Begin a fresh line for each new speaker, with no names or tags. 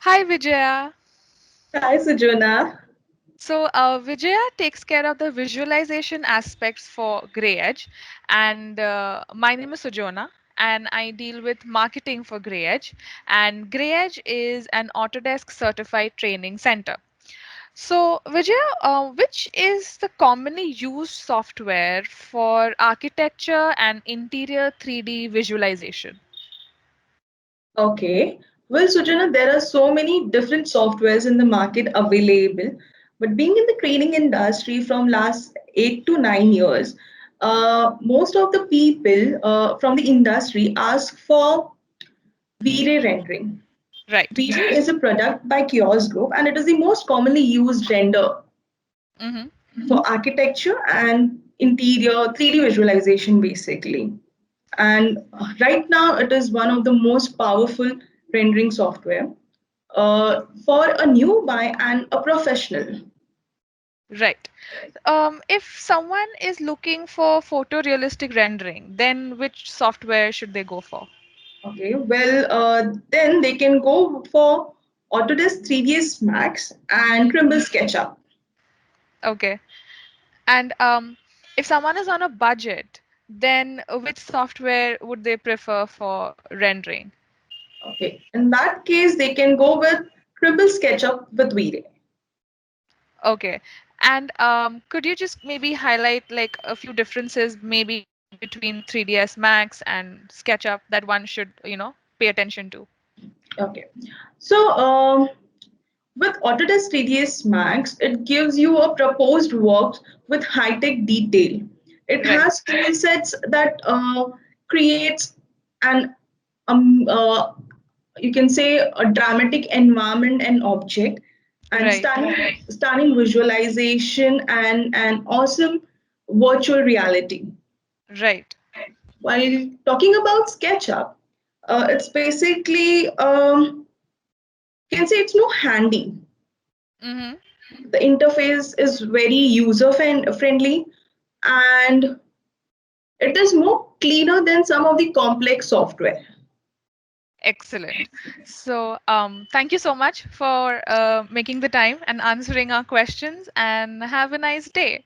Hi Vijaya.
Hi, Sujana.
Vijaya takes care of the visualization aspects for Grey Edge, and my name is Sujona, and I deal with marketing for Grey Edge. And Grey Edge is an Autodesk certified training center. So, Vijaya, which is the commonly used software for architecture and interior 3D visualization?
Okay. Well, Sujana, there are so many different softwares in the market available. But being in the training industry from last 8 to 9 years, most of the people from the industry ask for V-Ray rendering.
Right.
V-Ray is a product by Kiosk Group, and it is the most commonly used render
Mm-hmm.
for architecture and interior 3D visualization, basically. And right now, it is one of the most powerful rendering software for a newbie and a professional.
Right. If someone is looking for photorealistic rendering, then which software should they go for?
Okay, well, then they can go for Autodesk 3ds Max and
Mhm.
Trimble SketchUp.
Okay. And if someone is on a budget, then which software would they prefer for rendering?
Okay, in that case, they can go with Trimble SketchUp with V-Ray.
Okay. And could you just maybe highlight like a few differences maybe between 3ds Max and SketchUp that one should, pay attention to?
Okay, so with Autodesk 3ds Max, it gives you a proposed work with high-tech detail. It
Right.
has tool sets that creates an um, uh, you can say a dramatic environment and object, and
Right.
stunning visualization and an awesome virtual reality.
Right.
While talking about SketchUp, it's basically you can say it's more handy.
Mm-hmm.
The interface is very user friendly, and it is more cleaner than some of the complex software.
Excellent. So, thank you so much for making the time and answering our questions, and have a nice day.